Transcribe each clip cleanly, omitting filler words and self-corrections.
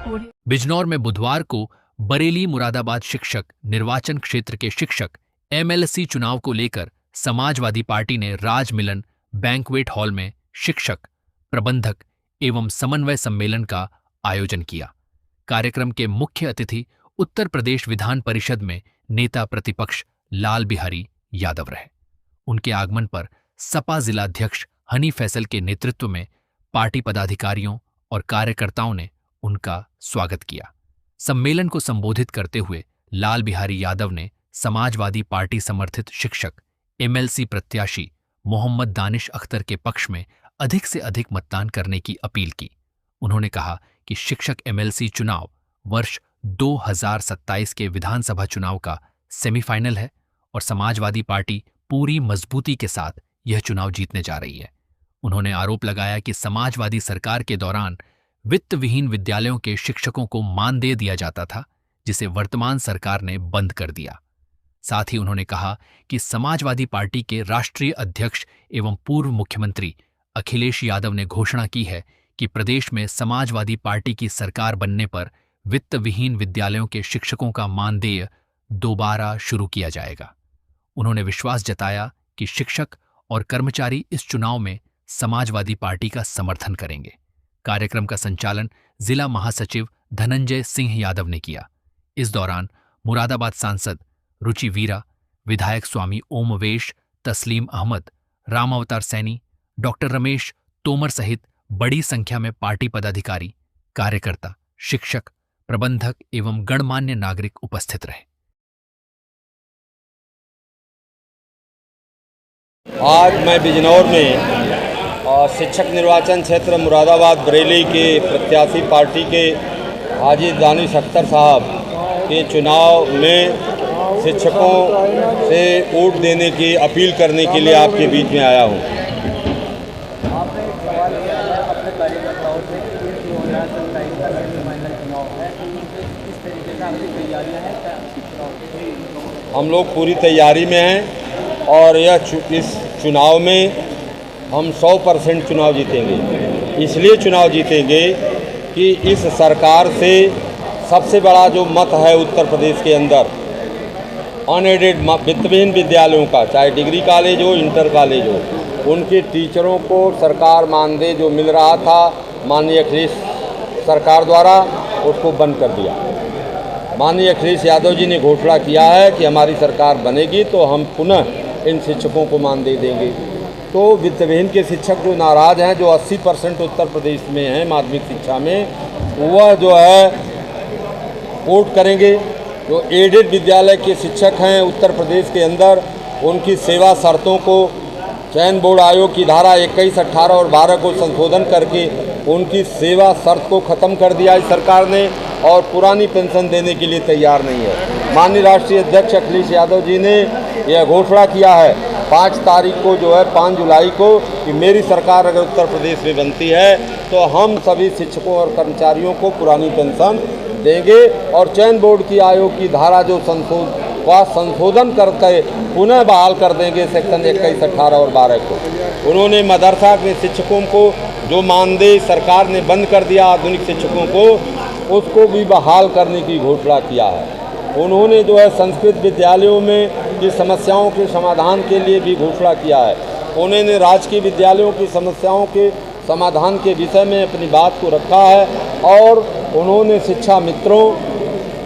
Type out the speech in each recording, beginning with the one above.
बिजनौर में बुधवार को बरेली मुरादाबाद शिक्षक निर्वाचन क्षेत्र के शिक्षक एमएलसी चुनाव को लेकर समाजवादी पार्टी ने राज मिलन बैंक्वेट हॉल में शिक्षक, प्रबंधक एवं समन्वय सम्मेलन का आयोजन किया। कार्यक्रम के मुख्य अतिथि उत्तर प्रदेश विधान परिषद में नेता प्रतिपक्ष लाल बिहारी यादव रहे। उनके आगमन पर सपा जिलाध्यक्ष हनी फैसल के नेतृत्व में पार्टी पदाधिकारियों और कार्यकर्ताओं ने उनका स्वागत किया। सम्मेलन को संबोधित करते हुए लाल बिहारी यादव ने समाजवादी पार्टी समर्थित शिक्षक एमएलसी प्रत्याशी मोहम्मद दानिश अख्तर के पक्ष में अधिक से अधिक मतदान करने की अपील की। उन्होंने कहा कि शिक्षक एमएलसी चुनाव वर्ष 2027 के विधानसभा चुनाव का सेमीफाइनल है और समाजवादी पार्टी पूरी मजबूती के साथ यह चुनाव जीतने जा रही है। उन्होंने आरोप लगाया कि समाजवादी सरकार के दौरान वित्त विहीन विद्यालयों के शिक्षकों को मानदेय दिया जाता था, जिसे वर्तमान सरकार ने बंद कर दिया। साथ ही उन्होंने कहा कि समाजवादी पार्टी के राष्ट्रीय अध्यक्ष एवं पूर्व मुख्यमंत्री अखिलेश यादव ने घोषणा की है कि प्रदेश में समाजवादी पार्टी की सरकार बनने पर वित्त विहीन विद्यालयों के शिक्षकों का मानदेय दोबारा शुरू किया जाएगा। उन्होंने विश्वास जताया कि शिक्षक और कर्मचारी इस चुनाव में समाजवादी पार्टी का समर्थन करेंगे। कार्यक्रम का संचालन जिला महासचिव धनंजय सिंह यादव ने किया। इस दौरान मुरादाबाद सांसद रुचि वीरा, विधायक स्वामी ओमवेश, तस्लीम अहमद, राम अवतार सैनी, डॉक्टर रमेश तोमर सहित बड़ी संख्या में पार्टी पदाधिकारी, कार्यकर्ता, शिक्षक, प्रबंधक एवं गणमान्य नागरिक उपस्थित रहे। आज मैं बिजनौर में शिक्षक निर्वाचन क्षेत्र मुरादाबाद बरेली के प्रत्याशी पार्टी के हाजी दानिश अख्तर साहब के चुनाव में शिक्षकों से वोट देने की अपील करने के लिए आपके बीच में आया हूं। हम लोग पूरी तैयारी में हैं और इस चुनाव में हम 100% चुनाव जीतेंगे। इसलिए चुनाव जीतेंगे कि इस सरकार से सबसे बड़ा जो मत है उत्तर प्रदेश के अंदर अनएडेड वित्तविहीन विद्यालयों का, चाहे डिग्री कॉलेज हो, इंटर कॉलेज हो, उनके टीचरों को सरकार मानदेय जो मिल रहा था माननीय अखिलेश सरकार द्वारा, उसको बंद कर दिया। माननीय अखिलेश यादव जी ने घोषणा किया है कि हमारी सरकार बनेगी तो हम पुनः इन शिक्षकों को मानदेय देंगे। तो वित्तविहीन के शिक्षक जो नाराज़ हैं, जो 80% उत्तर प्रदेश में हैं माध्यमिक शिक्षा में, वह जो है वोट करेंगे। जो एडेड विद्यालय के शिक्षक हैं उत्तर प्रदेश के अंदर, उनकी सेवा शर्तों को चयन बोर्ड आयोग की धारा 21, 18 और 12 को संशोधन करके उनकी सेवा शर्त को ख़त्म कर दिया इस सरकार ने और पुरानी पेंशन देने के लिए तैयार नहीं है। माननीय राष्ट्रीय अध्यक्ष अखिलेश यादव जी ने यह घोषणा किया है 5 तारीख को, जो है 5 जुलाई को, कि मेरी सरकार अगर उत्तर प्रदेश में बनती है तो हम सभी शिक्षकों और कर्मचारियों को पुरानी पेंशन देंगे और चयन बोर्ड की आयोग की धारा जो संशोधन करके पुनः बहाल कर देंगे सेक्शन 21, 18 और 12 को। उन्होंने मदरसा के शिक्षकों को जो मानदेय सरकार ने बंद कर दिया आधुनिक शिक्षकों को, उसको भी बहाल करने की घोषणा किया है। उन्होंने जो है संस्कृत विद्यालयों में की समस्याओं के समाधान के लिए भी घोषणा किया है। उन्होंने राजकीय विद्यालयों की समस्याओं के समाधान के विषय में अपनी बात को रखा है और उन्होंने शिक्षा मित्रों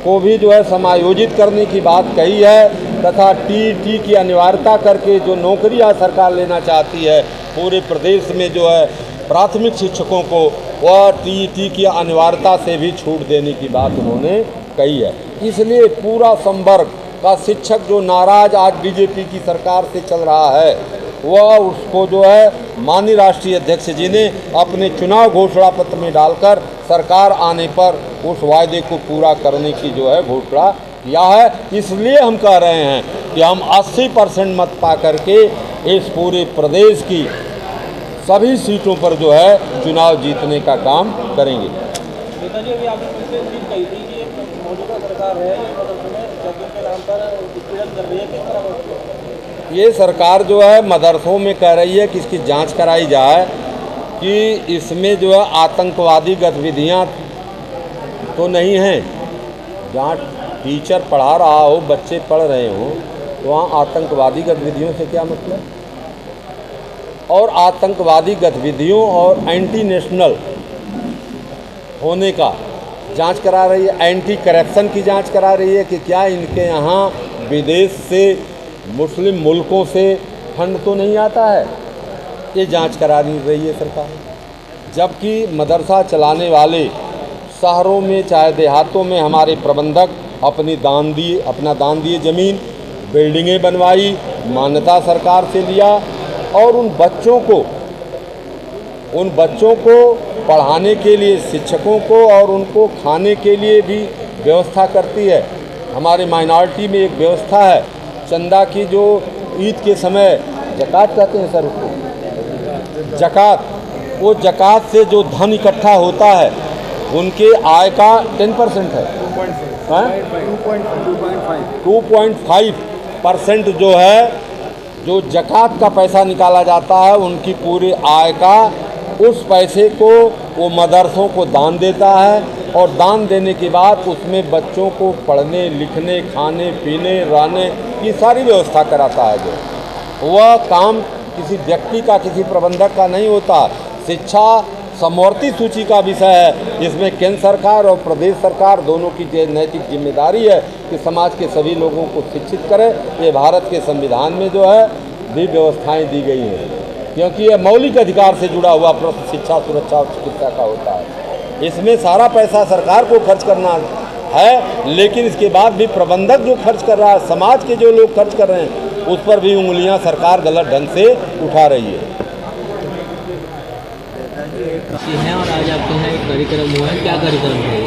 को भी जो है समायोजित करने की बात कही है तथा टीईटी की अनिवार्यता करके जो नौकरियां सरकार लेना चाहती है पूरे प्रदेश में जो है प्राथमिक शिक्षकों को, वह टीईटी की अनिवार्यता से भी छूट देने की बात उन्होंने कही है। इसलिए पूरा संवर्ग का शिक्षक जो नाराज आज बीजेपी की सरकार से चल रहा है, वह उसको जो है माननीय राष्ट्रीय अध्यक्ष जी ने अपने चुनाव घोषणा पत्र में डालकर सरकार आने पर उस वायदे को पूरा करने की जो है घोषणा किया है। इसलिए हम कह रहे हैं कि हम 80% मत पा करके इस पूरे प्रदेश की सभी सीटों पर जो है चुनाव जीतने का काम करेंगे। नेताजी, अभी आपने चीज़ कही थी कि मौजूदा सरकार है जातियों के नाम पर उत्पीड़न कर रही है, किस तरह? ये सरकार जो है मदरसों में कह रही है कि इसकी जांच कराई जाए कि इसमें जो है आतंकवादी गतिविधियां तो नहीं हैं। जहाँ टीचर पढ़ा रहा हो, बच्चे पढ़ रहे हो, तो वहाँ आतंकवादी गतिविधियों से क्या मतलब? और आतंकवादी गतिविधियों और एंटी नेशनल होने का जांच करा रही है, एंटी करप्शन की जांच करा रही है कि क्या इनके यहाँ विदेश से, मुस्लिम मुल्कों से फंड तो नहीं आता है, ये जांच करा रही है सरकार। जबकि मदरसा चलाने वाले शहरों में चाहे देहातों में हमारे प्रबंधक अपना दान दिए ज़मीन, बिल्डिंगें बनवाई, मान्यता सरकार से लिया, और उन बच्चों को पढ़ाने के लिए शिक्षकों को और उनको खाने के लिए भी व्यवस्था करती है। हमारे माइनॉरिटी में एक व्यवस्था है चंदा की, जो ईद के समय ज़कात कहते हैं सर उसको, ज़कात, वो ज़कात से जो धन इकट्ठा होता है उनके आय का 10% है, 2.5% जो है, जो ज़कात का पैसा निकाला जाता है, उनकी पूरी आय का उस पैसे को वो मदरसों को दान देता है, और दान देने के बाद उसमें बच्चों को पढ़ने लिखने, खाने पीने, रहने की सारी व्यवस्था कराता है। जो वह काम किसी व्यक्ति का, किसी प्रबंधक का नहीं होता। शिक्षा समवर्ती सूची का विषय है, इसमें केंद्र सरकार और प्रदेश सरकार दोनों की नैतिक जिम्मेदारी है कि समाज के सभी लोगों को शिक्षित करें। ये भारत के संविधान में जो है भी व्यवस्थाएं दी गई हैं, क्योंकि ये मौलिक अधिकार से जुड़ा हुआ प्रश्न शिक्षा, सुरक्षा और चिकित्सा का होता है। इसमें सारा पैसा सरकार को खर्च करना है, लेकिन इसके बाद भी प्रबंधक जो खर्च कर रहा है, समाज के जो लोग खर्च कर रहे हैं, उस पर भी उंगलियां सरकार गलत ढंग से उठा रही है। हैं और आज आपके यहाँ एक कार्यक्रम हुआ है, क्या कार्यक्रम है?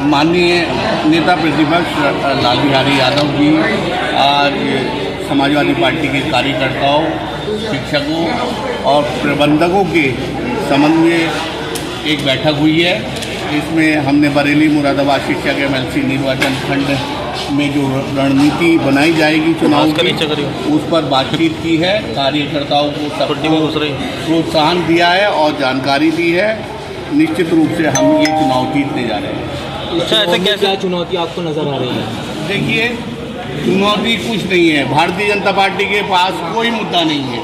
माननीय नेता प्रतिपक्ष लाल बिहारी यादव जी आज समाजवादी पार्टी के कार्यकर्ताओं, शिक्षकों और प्रबंधकों के समन्वय एक बैठक हुई है। इसमें हमने बरेली मुरादाबाद शिक्षक MLC निर्वाचन खंड में जो रणनीति बनाई जाएगी चुनाव की, उस पर बातचीत की है। कार्यकर्ताओं को सबको प्रोत्साहन दिया है और जानकारी दी है। निश्चित रूप से हम ये चुनाव जीतने जा रहे हैं। अच्छा, ऐसे क्या चुनौती आपको नज़र आ रही है? देखिए, चुनौती कुछ नहीं है। भारतीय जनता पार्टी के पास कोई मुद्दा नहीं है,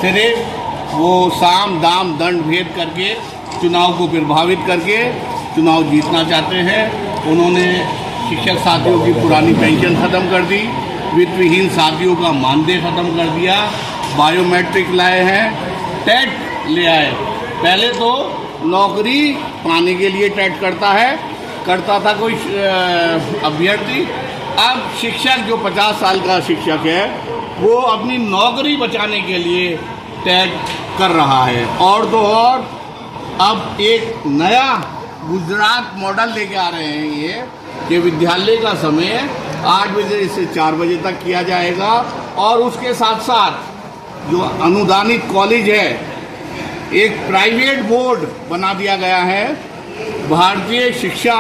सिर्फ वो साम दाम दंड भेद करके चुनाव को प्रभावित करके चुनाव जीतना चाहते हैं। उन्होंने शिक्षक साथियों की पुरानी पेंशन ख़त्म कर दी, वित्तविहीन साथियों का मानदेय ख़त्म कर दिया, बायोमेट्रिक लाए हैं, टेट ले आए। पहले तो नौकरी पाने के लिए टेट करता था कोई अभ्यर्थी। अब शिक्षक जो 50 साल का शिक्षक है, वो अपनी नौकरी बचाने के लिए टेट कर रहा है। और तो और अब एक नया गुजरात मॉडल लेके आ रहे हैं ये, कि विद्यालय का समय 8 बजे से 4 बजे तक किया जाएगा, और उसके साथ साथ जो अनुदानित कॉलेज है, एक प्राइवेट बोर्ड बना दिया गया है भारतीय शिक्षा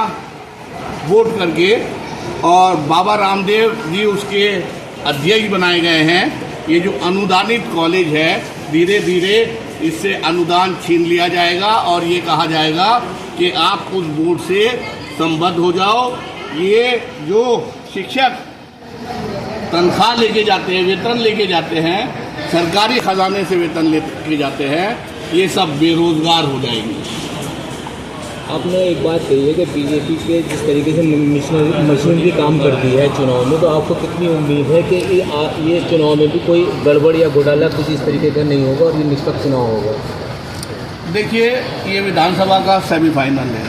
बोर्ड करके, और बाबा रामदेव जी उसके अध्यक्ष बनाए गए हैं। ये जो अनुदानित कॉलेज है, धीरे धीरे इससे अनुदान छीन लिया जाएगा और ये कहा जाएगा कि आप उस बोर्ड से संबद्ध हो जाओ। ये जो शिक्षक तनख्वाह लेके जाते हैं, वेतन लेके जाते हैं, सरकारी खजाने से वेतन लेके जाते हैं, ये सब बेरोजगार हो जाएंगे। आपने एक बात कही है कि बीजेपी के जिस तरीके से मशीनरी काम करती है चुनाव में, तो आपको कितनी उम्मीद है कि ये चुनाव में भी कोई गड़बड़ या घोटाला कुछ इस तरीके का नहीं होगा और ये निष्पक्ष चुनाव होगा? देखिए, ये विधानसभा का सेमीफाइनल है।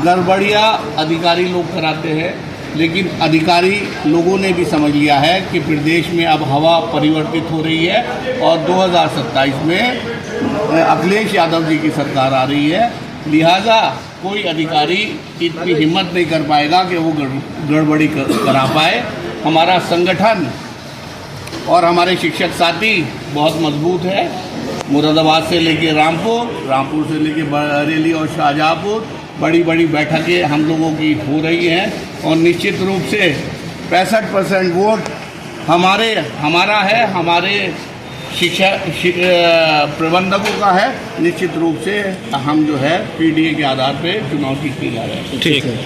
गड़बड़ियाँ अधिकारी लोग कराते हैं, लेकिन अधिकारी लोगों ने भी समझ लिया है कि प्रदेश में अब हवा परिवर्तित हो रही है और 2027 में अखिलेश यादव जी की सरकार आ रही है। लिहाजा कोई अधिकारी इतनी हिम्मत नहीं कर पाएगा कि वो गड़बड़ी करा पाए। हमारा संगठन और हमारे शिक्षक साथी बहुत मजबूत है। मुरादाबाद से लेके रामपुर, रामपुर से लेके बरेली और शाहजहाँपुर बड़ी बड़ी बैठकें हम लोगों की हो रही हैं, और निश्चित रूप से 65% वोट हमारा है। हमारे प्रबंधकों का है। निश्चित रूप से हम जो है पीडीए के आधार पे चुनाव जीतने जा रहे हैं। ठीक है।